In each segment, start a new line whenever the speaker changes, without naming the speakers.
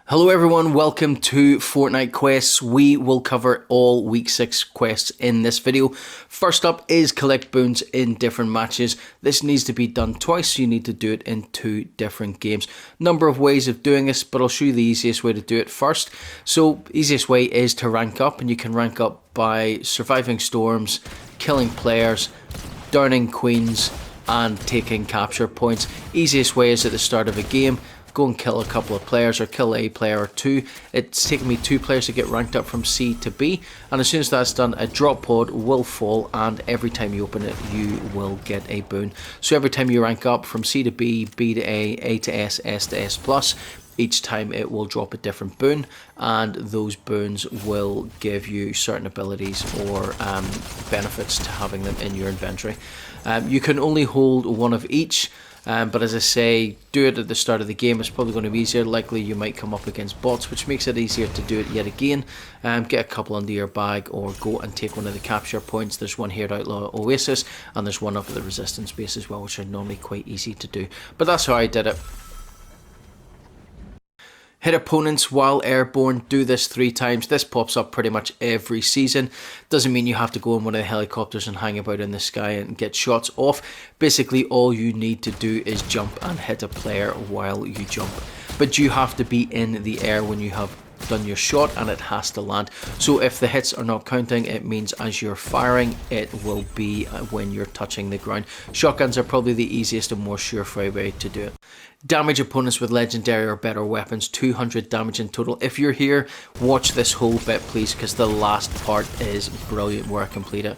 Hello everyone, welcome to Fortnite quests. We will cover all week 6 quests in this video. First up is collect boons in different matches. This needs to be done twice, so you need to do it in 2 different games. Number of ways of doing this, but I'll show you the easiest way to do it first. So easiest way is to rank up, and you can rank up by surviving storms, killing players, downing queens, and taking capture points. Easiest way is at the start of a game. Go and kill a couple of players or kill a player or 2. It's taken me 2 players to get ranked up from C to B, and as soon as that's done, a drop pod will fall, and every time you open it you will get a boon. So every time you rank up from C to B, B to A to S, S to S plus, each time it will drop a different boon, and those boons will give you certain abilities or benefits to having them in your inventory. You can only hold one of each. But as I say, do it at the start of the game. It's probably going to be easier. Likely you might come up against bots, which makes it easier to do it yet again. Get a couple under your bag or go and take one of the capture points. There's one here at Outlaw Oasis, and there's one up at the resistance base as well, which are normally quite easy to do. But that's how I did it. Hit opponents while airborne, do this 3 times. This pops up pretty much every season. Doesn't mean you have to go in one of the helicopters and hang about in the sky and get shots off. Basically all you need to do is jump and hit a player while you jump. But you have to be in the air when you have done your shot, and it has to land. So if the hits are not counting, it means as you're firing, it will be when you're touching the ground. Shotguns are probably the easiest and more surefire way to do it. Damage opponents with legendary or better weapons, 200 damage in total. If you're here, watch this whole bit please, because the last part is brilliant where I complete it.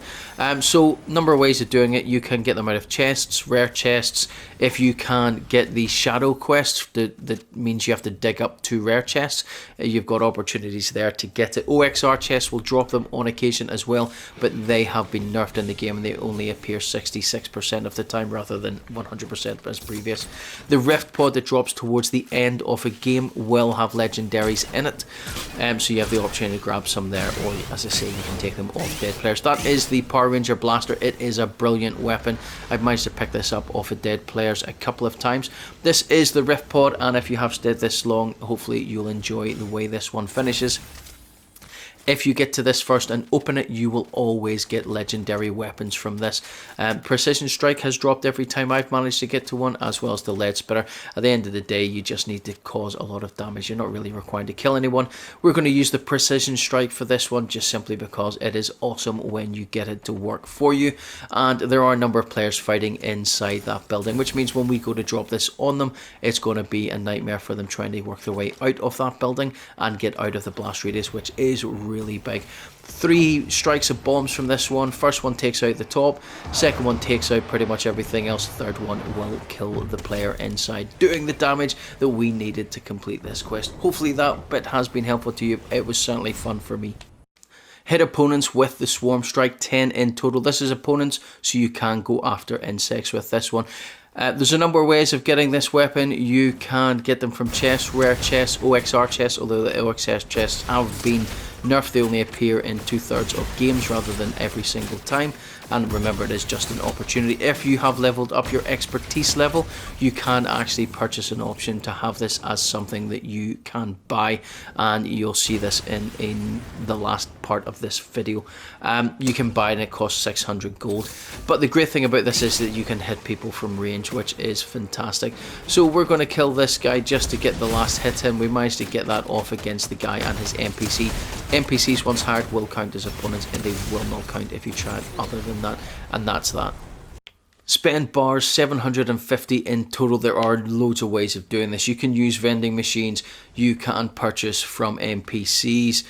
So number of ways of doing it. You can get them out of chests, rare chests. If you can get the shadow quest, that means you have to dig up 2 rare chests. You've got opportunities there to get it. OXR chests will drop them on occasion as well, but they have been nerfed in the game and they only appear 66% of the time rather than 100% as previous. The rift pod that drops towards the end of a game will have legendaries in it, so you have the option to grab some there, or as I say, you can take them off dead players. That is the Power Ranger Blaster. It is a brilliant weapon. I've managed to pick this up off of dead players a couple of times. This is the rift pod, and if you have stayed this long, hopefully you'll enjoy the way this one finishes. If you get to this first and open it, you will always get legendary weapons from this. Precision Strike has dropped every time I've managed to get to one, as well as the lead spitter. At the end of the day, you just need to cause a lot of damage. You're not really required to kill anyone. We're going to use the Precision Strike for this one, just simply because it is awesome when you get it to work for you. And there are a number of players fighting inside that building, which means when we go to drop this on them, it's going to be a nightmare for them trying to work their way out of that building and get out of the blast radius, which is really big. 3 strikes of bombs from this one. First one takes out the top, second one takes out pretty much everything else, third one will kill the player inside, doing the damage that we needed to complete this quest. Hopefully that bit has been helpful to you. It was certainly fun for me. Hit opponents with the Swarmstrike, 10 in total. This is opponents, so you can go after insects with this one. There's a number of ways of getting this weapon. You can get them from chests, rare chests, OXR chests, although the OXR chests have been nerfed. They only appear in 2/3 of games rather than every single time. And remember, it is just an opportunity. If you have leveled up your expertise level, you can actually purchase an option to have this as something that you can buy, and you'll see this in the last part of this video. You can buy it and it costs 600 gold. But the great thing about this is that you can hit people from range, which is fantastic. So we're going to kill this guy just to get the last hit in. We managed to get that off against the guy and his NPC. NPCs once hired will count as opponents, and they will not count if you try it other than that, and that's that. Spend bars, 750 in total. There are loads of ways of doing this. You can use vending machines, you can purchase from NPCs.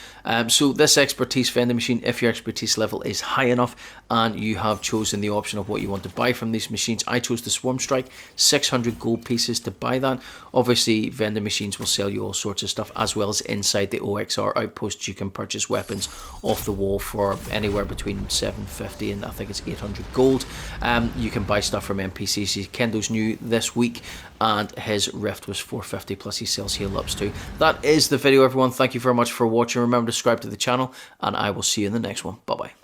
So this expertise vending machine, if your expertise level is high enough and you have chosen the option of what you want to buy from these machines. I chose the Swarmstrike, 600 gold pieces to buy that. Obviously vending machines will sell you all sorts of stuff, as well as inside the OXR outposts you can purchase weapons off the wall for anywhere between 750 and I think it's 800 gold. You can buy stuff from NPCs. Kendo's new this week and his rift was 450, plus he sells heal ups too. That is the video, everyone. Thank you very much for watching. Remember to subscribe to the channel, and I will see you in the next one. Bye bye.